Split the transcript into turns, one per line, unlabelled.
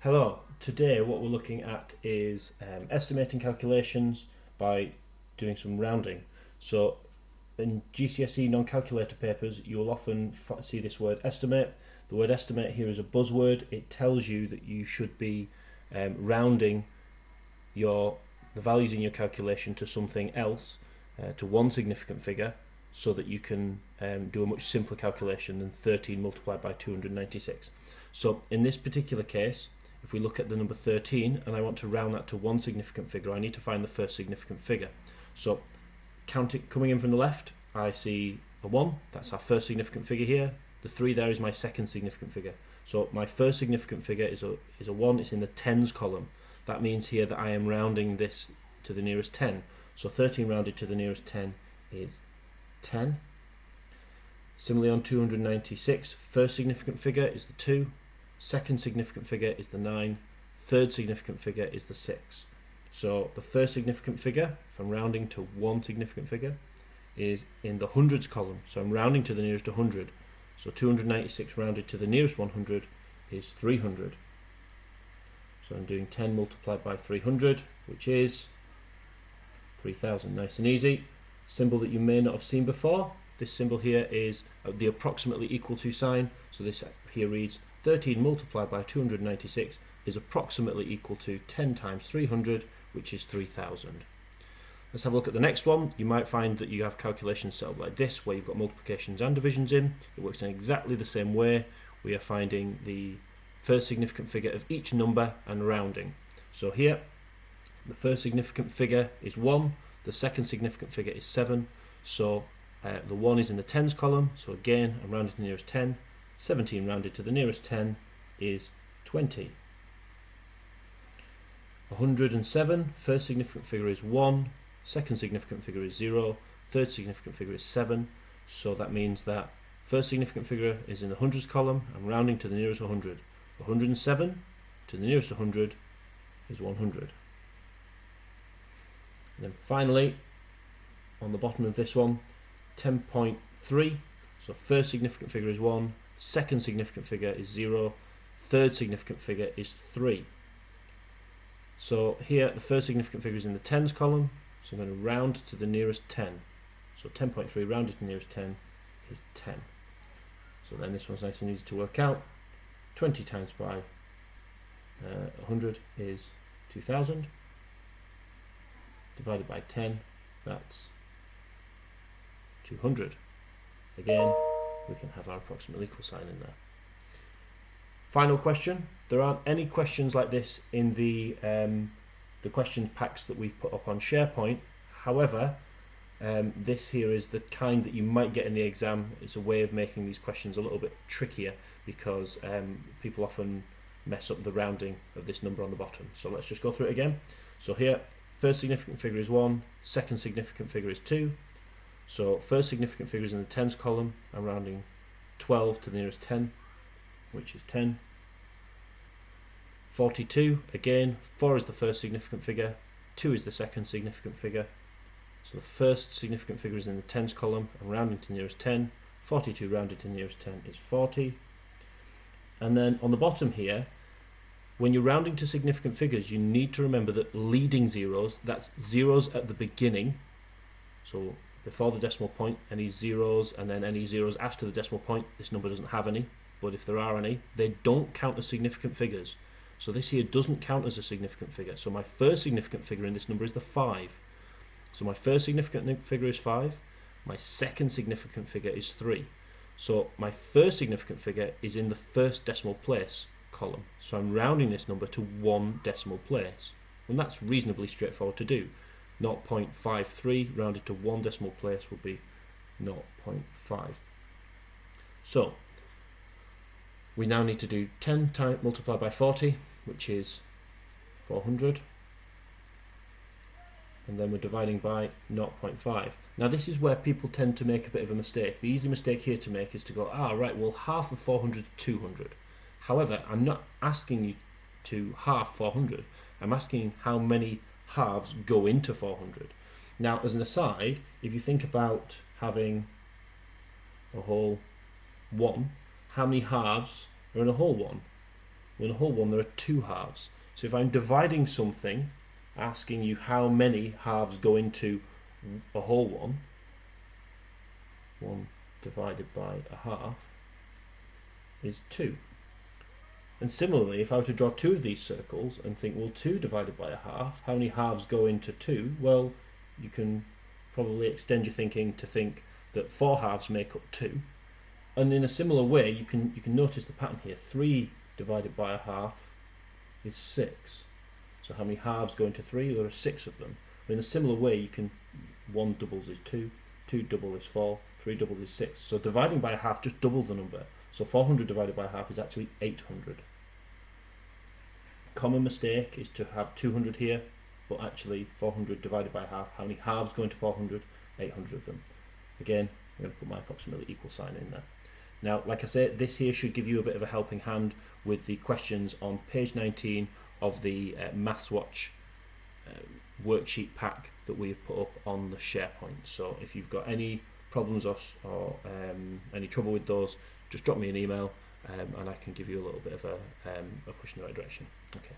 Hello, today what we're looking at is estimating calculations by doing some rounding. So in GCSE non-calculator papers you will often see this word estimate. The word estimate here is a buzzword. It tells you that you should be rounding the values in your calculation to something else, to one significant figure, so that you can do a much simpler calculation than 13 multiplied by 296. So in this particular case, if we look at the number 13 and I want to round that to one significant figure, I need to find the first significant figure. So coming in from the left, I see a 1, that's our first significant figure here. The 3 there is my second significant figure. So my first significant figure is a 1, it's in the tens column. That means here that I am rounding this to the nearest 10. So 13 rounded to the nearest 10 is 10. Similarly on 296, first significant figure is the 2, second significant figure is the 9, third significant figure is the 6. So the first significant figure, if I'm rounding to one significant figure, is in the hundreds column. So I'm rounding to the nearest 100. So 296 rounded to the nearest 100 is 300. So I'm doing 10 multiplied by 300, which is 3000. Nice and easy. Symbol that you may not have seen before. This symbol here is the approximately equal to sign. So this here reads 13 multiplied by 296 is approximately equal to 10 times 300, which is 3000. Let's have a look at the next one. You might find that you have calculations set up like this, where you've got multiplications and divisions in. It works in exactly the same way. We are finding the first significant figure of each number and rounding. So here, the first significant figure is 1, the second significant figure is 7, so the 1 is in the tens column, so again I'm rounded to the nearest 10. 17 rounded to the nearest 10 is 20. 107, first significant figure is 1, second significant figure is 0, third significant figure is 7, so that means that first significant figure is in the hundreds column. I'm rounding to the nearest 100. 107 to the nearest 100 is 100. And then finally, on the bottom of this one, 10.3, so first significant figure is 1, second significant figure is 0, third significant figure is 3. So here the first significant figure is in the tens column, so I'm going to round to the nearest 10. So 10.3 rounded to the nearest 10 is 10. So then this one's nice and easy to work out. 20 times by 100 is 2000. Divided by 10, that's 200. Again, we can have our approximately equal sign in there. Final question. There aren't any questions like this in the question packs that we've put up on SharePoint. However, this here is the kind that you might get in the exam. It's a way of making these questions a little bit trickier because people often mess up the rounding of this number on the bottom. So let's just go through it again. So here, first significant figure is 1, second significant figure is 2. So first significant figure is in the tens column. I'm rounding 12 to the nearest 10, which is 10. 42, again, 4 is the first significant figure, 2 is the second significant figure. So the first significant figure is in the tens column. I'm rounding to the nearest 10. 42 rounded to the nearest 10 is 40. And then on the bottom here, when you're rounding to significant figures, you need to remember that leading zeros, that's zeros at the beginning. So before the decimal point, any zeros, and then any zeros after the decimal point. This number doesn't have any, but if there are any, they don't count as significant figures. So this here doesn't count as a significant figure. So my first significant figure in this number is the 5. So my first significant figure is 5. My second significant figure is 3. So my first significant figure is in the first decimal place column. So I'm rounding this number to one decimal place. And that's reasonably straightforward to do. 0.53 rounded to one decimal place will be 0.5. So we now need to do 10 multiplied by 40, which is 400. And then we're dividing by 0.5. Now this is where people tend to make a bit of a mistake. The easy mistake here to make is to go, right, well half of 400 is 200. However, I'm not asking you to half 400. I'm asking how many halves go into 400. Now as an aside, if you think about having a whole 1, how many halves are in a whole 1? Well, in a whole one, there are 2 halves. So if I'm dividing something, asking you how many halves go into a whole one, 1 divided by a half is 2. And similarly, if I were to draw 2 of these circles and think, well, 2 divided by a half, how many halves go into 2? Well, you can probably extend your thinking to think that 4 halves make up 2. And in a similar way, you can notice the pattern here. 3 divided by a half is 6. So how many halves go into 3? There are 6 of them. But in a similar way, 1 doubles is 2, 2 double is 4, 3 double is 6. So dividing by a half just doubles the number. So 400 divided by a half is actually 800. Common mistake is to have 200 here, but actually 400 divided by half. How many halves go into 400? 800 of them. Again, I'm going to put my approximately equal sign in there. Now, like I say, this here should give you a bit of a helping hand with the questions on page 19 of the MathsWatch worksheet pack that we've put up on the SharePoint. So if you've got any problems or any trouble with those, just drop me an email and I can give you a little bit of a push in the right direction. Okay.